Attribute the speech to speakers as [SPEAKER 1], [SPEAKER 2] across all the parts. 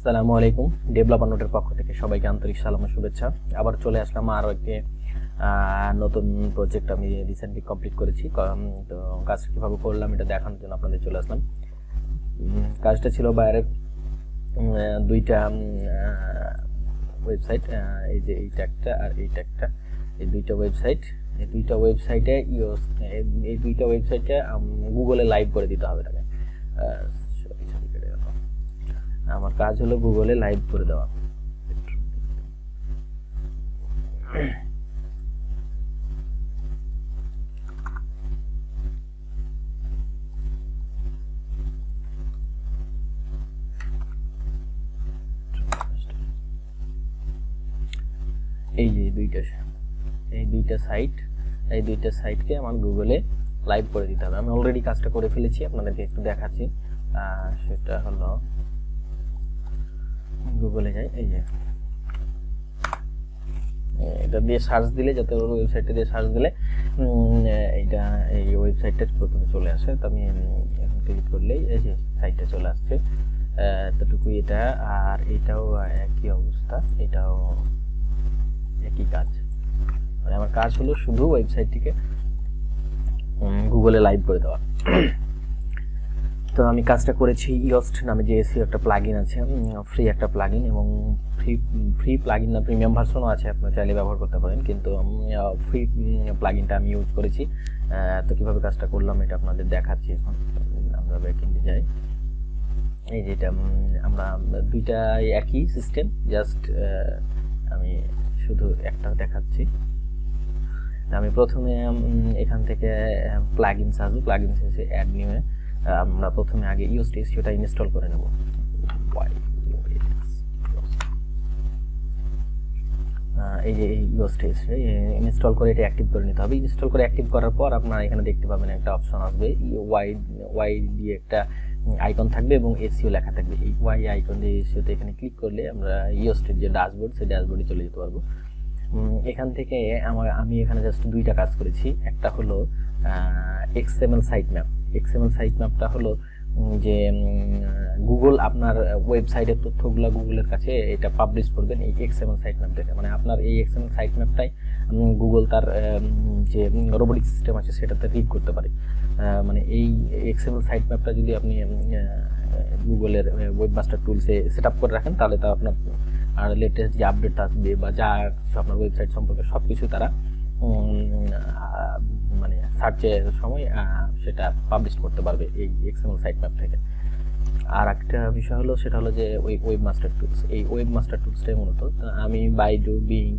[SPEAKER 1] আসসালামু আলাইকুম। ডেভেলপার নোটের পক্ষ থেকে সবাইকে আন্তরিক সালাম ও শুভেচ্ছা। আবার চলে আসলাম আরও একটি নতুন প্রজেক্ট আমি রিসেন্টলি কমপ্লিট করেছি। তো কাজটা কীভাবে করলাম এটা দেখানোর জন্য আপনাদের চলে আসলাম। কাজটা ছিল বাইরের দুইটা ওয়েবসাইট, এই যে এই ট্যাগটা আর এই ট্যাগটা, এই দুইটা ওয়েবসাইট, এই দুইটা ওয়েবসাইটে এই দুইটা ওয়েবসাইটে গুগলে লাইভ করে দিতে হবে তাকে। আমার কাজ হলো গুগলে লাইভ করে দেওয়া। এই যে এই দুইটা সাইটকে আমার গুগলে লাইভ করে দিতে হবে। আমি অলরেডি কাজটা করে ফেলেছি, আপনাদেরকে একটু দেখাচ্ছি। সেটা হলো গুগলে যাই, এই যে এটা দিয়ে সার্চ দিলে, যাতে ওর ওয়েবসাইটে দিয়ে সার্চ দিলে এই ওয়েবসাইটটা প্রথমে চলে আসে। তো আমি এখন ক্লিক করলেই এই যে সাইটটা চলে আসছে। এতটুকুই এটা, আর এটাও একই অবস্থা, এটাও একই কাজ। মানে আমার কাজ হলো শুধু ওয়েবসাইটটিকে গুগলে লাইভ করে দেওয়া। তো আমি কাজটা করেছি YOAST নামে যে এসইও একটা প্লাগইন আছে, ফ্রি একটা প্লাগইন, এবং ফ্রি প্লাগইন না প্রিমিয়াম ভার্সনও আছে, আপনারা চাইলে ব্যবহার করতে পারেন, কিন্তু ফ্রি প্লাগইনটা আমি ইউজ করেছি। তো কীভাবে কাজটা করলাম এটা আপনাদের দেখাচ্ছি। এখন আমরা ব্যাকএন্ডে যাই। এই যেটা আমরা দুইটাই একই সিস্টেম, জাস্ট আমি শুধু একটা দেখাচ্ছি। আমি প্রথমে এখান থেকে প্লাগইনস আসবো, প্লাগইনস এসে অ্যাড নিয়ে আমরা প্রথমে আগে YOAST SEOটা ইনস্টল করে নেব। এই যে YOAST SEO ইনস্টল করে এটা অ্যাক্টিভ করে নিতে হবে। ইনস্টল করে অ্যাক্টিভ করার পর আপনারা এখানে দেখতে পাবেন একটা অপশন আসবে, ওয়াই দিয়ে একটা আইকন থাকবে এবং SEO লেখা থাকবে। এই ওয়াই আইকন দিয়ে SEOতে এখানে ক্লিক করলে আমরা YOAST-এর যে ড্যাশবোর্ড, সেই ড্যাশবোর্ডে চলে যেতে পারবো। এখান থেকে আমি এখানে জাস্ট দুইটা কাজ করেছি। একটা হলো XML site map. XML site ম্যাপটা হলো যে গুগল আপনার ওয়েবসাইটের তথ্যগুলো গুগলের কাছে এটা পাবলিশ করবেন এই XML সাইট ম্যাপ দেখে। মানে আপনার এই XML সাইট ম্যাপটাই গুগল তার যে রোবোটিক সিস্টেম আছে সেটাতে রিড করতে পারে। মানে এই XML সাইট ম্যাপটা যদি আপনি গুগলের ওয়েবমাস্টার টুলসে সেট আপ করে রাখেন, তাহলে তা আপনার আর লেটেস্ট যে আপডেট আসবে বা যা আপনার ওয়েবসাইট সম্পর্কে সব কিছু তারা মানে সার্চের সময় সেটা পাবলিশ করতে পারবে এই XML সাইট ম্যাপ থেকে। আর একটা বিষয় হলো, সেটা হলো যে ওই ওয়েবমাস্টার টুলস, এই ওয়েবমাস্টার টুলসটাই মূলত আমি বাইডু, বিং,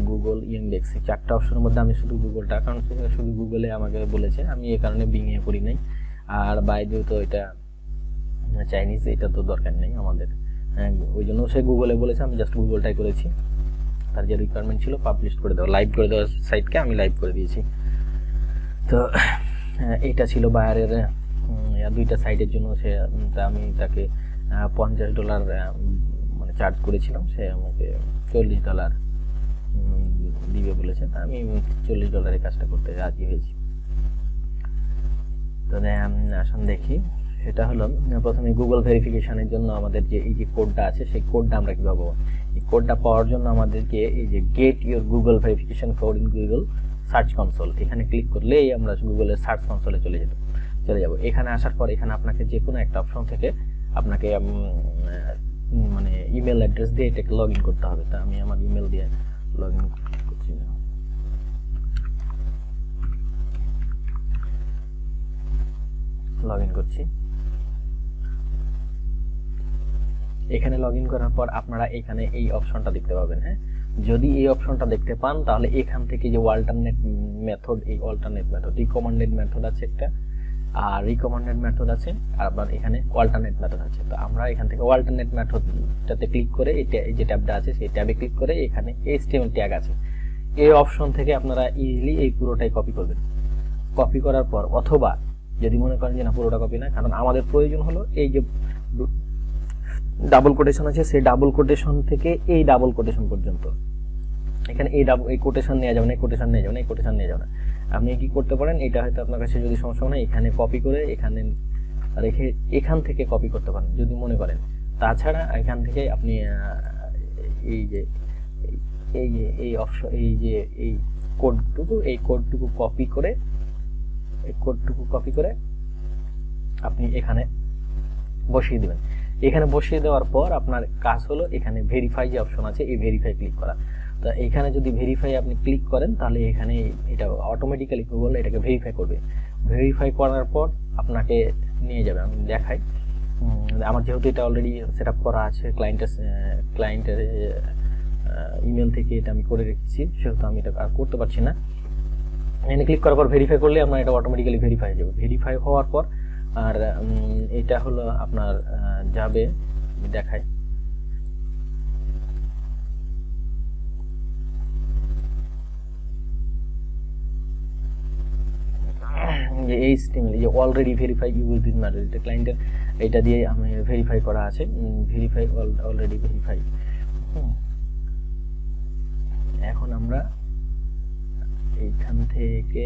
[SPEAKER 1] গুগল, ইনডেক্স, এই চারটা অপশনের মধ্যে আমি শুধু গুগলটা, কারণ শুধু গুগলে আমাকে বলেছে, আমি এই কারণে বিংয়ে করি নাই। আর বাইডু তো এটা চাইনিজ, এটা তো দরকার নেই আমাদের, ওই জন্য সে গুগলে বলেছে, আমি জাস্ট গুগলটাই করেছি। তার যে রিকোয়ারমেন্ট ছিল পাবলিশ করে দেওয়া, লাইভ করে দেওয়া সাইটকে আমি লাইভ করে দিয়েছি। তো এটা ছিল বায়ারের দুইটা সাইটের জন্য। আমি তাকে $50 মানে চার্জ করেছিলাম, সে আমাকে $40 দিবে বলেছে। তা আমি $40 কাজটা করতে রাজি হয়েছি। তো আসুন দেখি, সেটা হলো প্রথমে গুগল ভেরিফিকেশনের জন্য আমাদের যে এই যে কোডটা আছে, সেই কোডটা আমরা কীভাবে পাবো। এই কোডটা পাওয়ার জন্য আমাদেরকে এই যে get your Google verification code in Google search console, এখানে ক্লিক করলেই আমরা গুগলের সার্চ কনসোলে চলে যাব। এখানে আসার পর এখানে আপনাকে যে কোনো একটা অপশন থেকে আপনাকে মানে ইমেল অ্যাড্রেস দিয়ে এটাকে লগ ইন করতে হবে। তা আমি আমার ইমেল দিয়ে লগ ইন করছি। লগ ইন করছি। এখানে লগ ইন করার পর আপনারা এখানে এই অপশনটা দেখতে পাবেন। হ্যাঁ, যদি এই অপশনটা দেখতে পান তাহলে এখান থেকে যে অল্টারনেট মেথড, এই অল্টারনেট মেথড, রিকমেন্ডেড মেথড আছে একটা, আর রিকমেন্ডেড মেথড আছে, আর আবার এখানে অল্টারনেট মেথড আছে। তো আমরা এখান থেকে অল্টারনেট মেথডটাতে ক্লিক করে এই যে ট্যাবটা আছে সেই ট্যাবে ক্লিক করে এখানে HTML ট্যাগ আছে, এই অপশন থেকে আপনারা ইজিলি এই পুরোটাই কপি করবেন। কপি করার পর, অথবা যদি মনে করেন যে না পুরোটা কপি না, কারণ আমাদের প্রয়োজন হলো এই যে ডাবল কোটেশন আছে, সেই ডাবল কোটেশন থেকে এই ডাবল কোটেশন পর্যন্ত। এখানে এই কোটেশন নিয়ে যাবেন, এই কোটেশন নিয়ে যাবেন, এই কোটেশন নিয়ে যাবেন। আপনি কি করতে পারেন, এটা হয়তো আপনার কাছে যদি সমস্যা হয়, এখানে কপি করে এখানে রেখে এখান থেকে কপি করতে পারেন যদি মনে করেন। তাছাড়া এখান থেকে আপনি এই যে এই অপশন এই কোডটুকু কপি করে আপনি এখানে বসিয়ে দেবেন। এখানে বসিয়ে দেওয়ার পর আপনার কাজ হলো এখানে ভেরিফাই যে অপশন আছে এই ভেরিফাই ক্লিক করা। তো এখানে যদি ভেরিফাই আপনি ক্লিক করেন তাহলে এখানে এটা অটোমেটিক্যালি গুগল এটাকে ভেরিফাই করবে। ভেরিফাই করার পর আপনাকে নিয়ে যাবে, আমি দেখাই। আমার যেহেতু এটা অলরেডি সেট আপ করা আছে ক্লায়েন্টের ইমেল থেকে এটা আমি করে রেখেছি, সেহেতু আমি এটা আর করতে পারছি না। এখানে ক্লিক করার পর ভেরিফাই করলে আপনার এটা অটোমেটিক্যালি ভেরিফাই হয়ে যাবে। ভেরিফাই হওয়ার পর আর এটা হলো আপনার যাবে, আমি দেখাই। যে এই স্টিমেল যে already verify use this matter, এটা ক্লায়েন্টের এটা দিয়ে আমি ভেরিফাই করা আছে, ভেরিফাই অলরেডি ভেরিফাই। এখন আমরা এইখান থেকে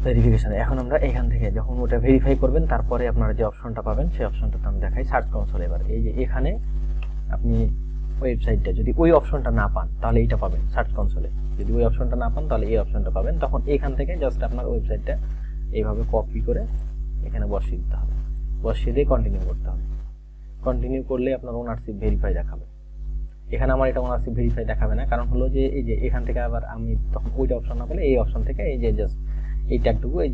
[SPEAKER 1] ভেরিফিকেশন, এখন আমরা এখান থেকে যখন ওটা ভেরিফাই করবেন তারপরে আপনারা যে অপশনটা পাবেন সেই অপশনটা আমি দেখাই। সার্চ কনসোল, এবার এই যে এখানে আপনি ওয়েবসাইটটা যদি ওই অপশনটা না পান তাহলে এইটা পাবেন সার্চ কনসোলে, যদি ওই অপশনটা না পান তাহলে এই অপশনটা পাবেন। তখন এখান থেকে জাস্ট আপনার ওয়েবসাইটটা এইভাবে কপি করে এখানে বসিয়ে দিতে হবে, বসিয়ে দিয়ে কন্টিনিউ করতে হবে। কন্টিনিউ করলে আপনার ওনারশিপ ভেরিফাই দেখাবে। এখানে আমার এটা ওনারশিপ ভেরিফাই দেখাবে না, কারণ হলো যে এই যে এখান থেকে আবার আমি তখন ওইটা অপশন না পেলে এই অপশন থেকে এই যে জাস্ট এই ট্যাগটুকু এই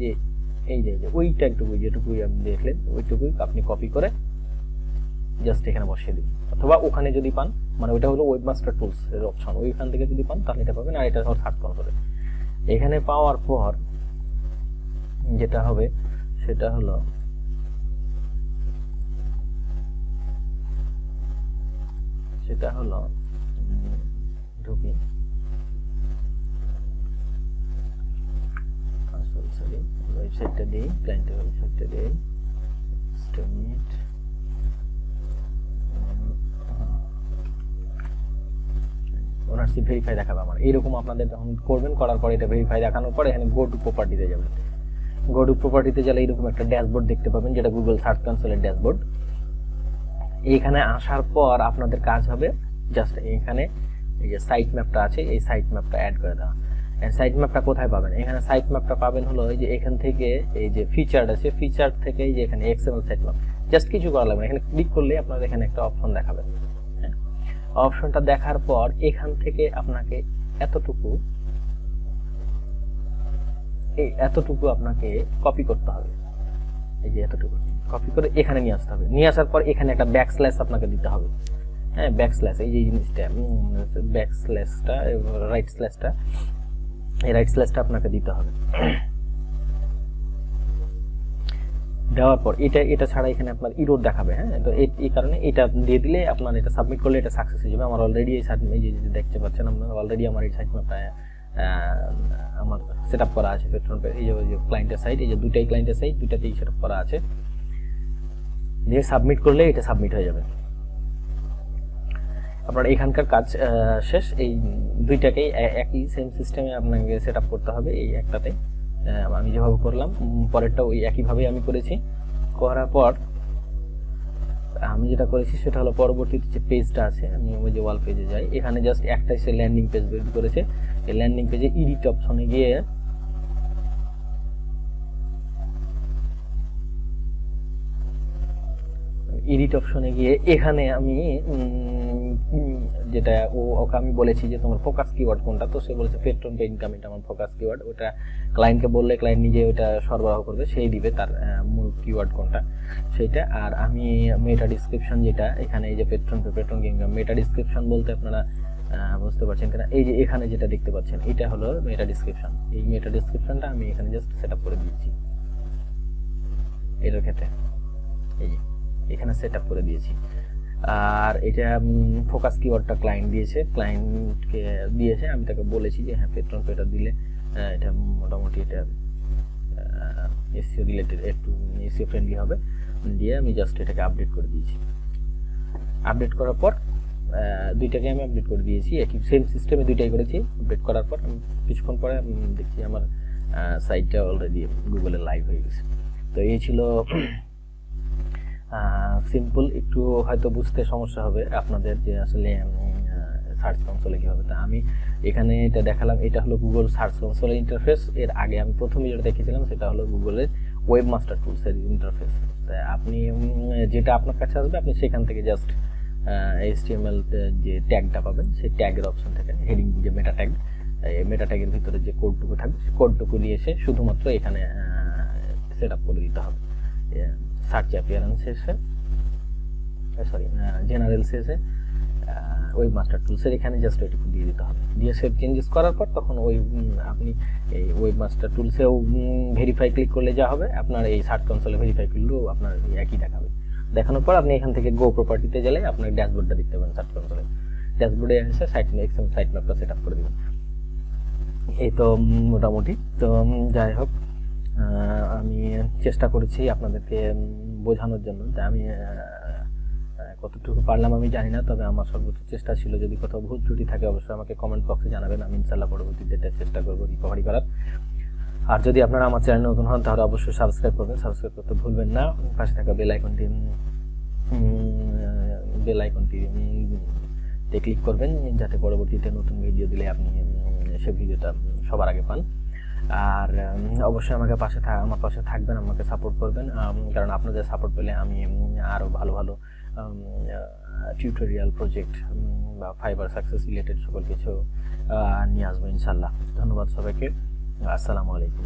[SPEAKER 1] যে ওই ট্যাগটুকু যেটুকুই আপনি দেখলেন ওইটুকুই আপনি কপি করে জাস্ট এখানে বসিয়ে দিন। অথবা ওখানে যদি পান, মানে ওইটা হলো ওয়েবমাস্টার টুলস এর অপশন, ওইখান থেকে যদি পান তাহলে এটা পাবেন। আর এটা হলো সার্চ কনসোলে। এখানে পাওয়ার পর যেটা হবে সেটা হলো ঢুকি, সরি ওয়েবসাইটটা দিই, ক্লায়েন্টের ওয়েবসাইটটা দিই, মিনিট। ওনারশিপ ভেরিফাই দেখাবে আমার এইরকম। আপনাদের যখন করবেন, করার পরে এটা ভেরিফাই দেখানোর পরে এখানে গো টু প্রপার্টিতে যাবেন। গো টু প্রপার্টিতে গেলে এরকম একটা ড্যাশবোর্ড দেখতে পাবেন, যেটা গুগল সার্চ কনসোলের ড্যাশবোর্ড। এইখানে আসার পর আপনাদের কাজ হবে জাস্ট এখানে এই যে সাইট ম্যাপটা আছে এই সাইট ম্যাপটা অ্যাড করে দেওয়া। সাইট ম্যাপটা কোথায় পাবেন? এখানে সাইট ম্যাপটা পাবেন হলো এই যে এখান থেকে এই যে ফিচার আছে, ফিচার থেকে এই যে এখানে এক্সএমএল সাইট ম্যাপ, জাস্ট কিছু করা লাগবে না। এখানে ক্লিক করলে আপনাদের এখানে একটা অপশন দেখাবে। হ্যাঁ, অপশনটা দেখার পর এখান থেকে আপনাকে এতটুকু আপনাকে কপি করতে হবে। এই যে এতটুকু কপি করে এখানে নিয়ে আসতে হবে। নিয়ে আসার পর এখানে একটা ব্যাকস্ল্যাশ আপনাকে দিতে হবে। হ্যাঁ, ব্যাকস্ল্যাশ, এই যে জিনিসটা ব্যাকস্ল্যাশটা, রাইট স্ল্যাশটা, এই রাইট স্ল্যাশটা আপনাকে দিতে হবে। দেওয়ার পর এটা ছাড়া এখানে আপনার ইরোর দেখাবে। হ্যাঁ, তো এই কারণে এটা দিয়ে দিলে আপনার এটা সাবমিট করলে এটা সাকসেস হয়ে যাবে। আমার অলরেডি এই সাইট, এই যে দেখতে পাচ্ছেন আপনারা অলরেডি আমার এই সাইট ম্যাপটা আমার সেট আপ করা আছে। পেট্রন এই যে ক্লায়েন্টের সাইট, এই যে দুইটাই ক্লায়েন্টের সাইট, দুইটাতেই সেট আপ করা আছে। দিয়ে সাবমিট করলে এটা সাবমিট হয়ে যাবে। আপনার এখানকার কাজ শেষ। এই দুইটাকেই একই সেম সিস্টেমে আপনাকে সেট আপ করতে হবে। এই একটাতে আমি যেভাবে করলাম, পরেরটা ওই একইভাবেই আমি করেছি। করার পর আমি যেটা করেছি সেটা হলো পরবর্তীতে যে পেজটা আছে, আমি ওই যে ওয়াল পেজে যাই, এখানে জাস্ট একটাই সে ল্যান্ডিং পেজ বের করেছে। এই ল্যান্ডিং পেজে এডিট অপশনে গিয়ে এখানে আমি যেটা ওকে আমি বলেছি যে তোমার ফোকাস কিওয়ার্ড কোনটা, তো সে বলেছে পেট্রন পে ইনকাম, এটা আমার ফোকাস কিওয়ার্ড। ওটা ক্লায়েন্টকে বললে ক্লায়েন্ট নিজে ওটা সরবরাহ করবে, সেই দিবে তার মূল কিওয়ার্ড কোনটা সেইটা। আর আমি মেটা ডিসক্রিপশন, যেটা এখানে এই যে পেট্রন ইনকাম, মেটা ডিসক্রিপশন বলতে আপনারা বুঝতে পারছেন কিনা, এই যে এখানে যেটা দেখতে পাচ্ছেন এটা হলো মেটা ডিসক্রিপশন। এই মেটা ডিসক্রিপশনটা আমি এখানে জাস্ট সেট আপ করে দিয়েছি। এটার ক্ষেত্রে এই যে এখানে সেট আপ করে দিয়েছি। আর এটা ফোকাস কিওয়ার্ডটা ক্লায়েন্টকে দিয়েছে, আমি তাকে বলেছি যে হ্যাঁ পেট্রন পেটা দিলে এটা মোটামুটি এটা এসইও রিলেটেড, একটু এসইও ফ্রেন্ডলি হবে, দিয়ে আমি জাস্ট এটাকে আপডেট করে দিয়েছি। আপডেট করার পর দুইটাকে আমি আপডেট করে দিয়েছি, একই সেম সিস্টেমে দুইটাই করেছি। আপডেট করার পর আমি কিছুক্ষণ পরে দেখছি আমার সাইটটা অলরেডি গুগলে লাইভ হয়ে গেছে। তো এই ছিল সিম্পল, একটু হয়তো বুঝতে সমস্যা হবে আপনাদের যে আসলে সার্চ কনসোলে কীভাবে। তা আমি এখানে এটা দেখালাম, এটা হলো গুগল সার্চ কনসোলের ইন্টারফেস। এর আগে আমি প্রথম যেটা দেখেছিলাম সেটা হলো গুগলের ওয়েব মাস্টার টুলসের ইন্টারফেস। তাই আপনি যেটা আপনার কাছে আসবে আপনি সেখান থেকে জাস্ট HTML যে ট্যাগটা পাবেন সেই ট্যাগের অপশন থেকে হেডিং যে মেটা ট্যাগ, এই মেটা ট্যাগের ভিতরে যে কোডটুকু থাকবে সেই কোডটুকু নিয়ে এসে শুধুমাত্র এখানে সেট আপ করে দিতে হবে। সার্চ অ্যাপিয়ারেন্স এসে জেনারেলস এসে ওয়েব মাস্টার টুলসের এখানে জাস্ট ওইটুকু দিয়ে দিতে হবে। দিয়ে সেভ চেঞ্জেস করার পর তখন ওই আপনি এই ওয়েব মাস্টার টুলসেও ভেরিফাই ক্লিক করলে যা হবে, আপনার এই সার্চ কনসোলে ভেরিফাই করলেও আপনার একই দেখাবে। দেখানোর পর আপনি এখান থেকে গো প্রপার্টিতে গেলে আপনার ড্যাশবোর্ডটা দেখতে পাবেন। সার্চ কনসোলে ড্যাশবোর্ডে এসে সাইট ম্যাপটা সেট আপ করে দেবেন। এই তো মোটামুটি। তো যাই হোক, আমি চেষ্টা করেছি আপনাদেরকে বোঝানোর জন্য, যে আমি কতটুকু পারলাম আমি জানি না, তবে আমার সর্বোচ্চ চেষ্টা ছিল। যদি কোথাও ভুল ত্রুটি থাকে অবশ্যই আমাকে কমেন্ট বক্সে জানাবেন, আমি ইনশাল্লাহ পরবর্তীতে এটা চেষ্টা করবো রিকভারি করার। আর যদি আপনারা আমার চ্যানেল নতুন হন তাহলে অবশ্যই সাবস্ক্রাইব করবেন, সাবস্ক্রাইব করতে ভুলবেন না। পাশে থাকা বেল আইকনটি ক্লিক করবেন, যাতে পরবর্তীতে নতুন ভিডিও দিলে আপনি সে ভিডিওটা সবার আগে পান। আর অবশ্যই আমার পাশে থাকবেন, আমাকে সাপোর্ট করবেন, কারণ আপনাদের সাপোর্ট পেলে আমি আরও ভালো ভালো টিউটোরিয়াল প্রজেক্ট বা ফাইবার সাকসেস রিলেটেড সকল কিছু নিয়ে আসবো ইনশাল্লাহ। ধন্যবাদ সবাইকে, আসসালামু আলাইকুম।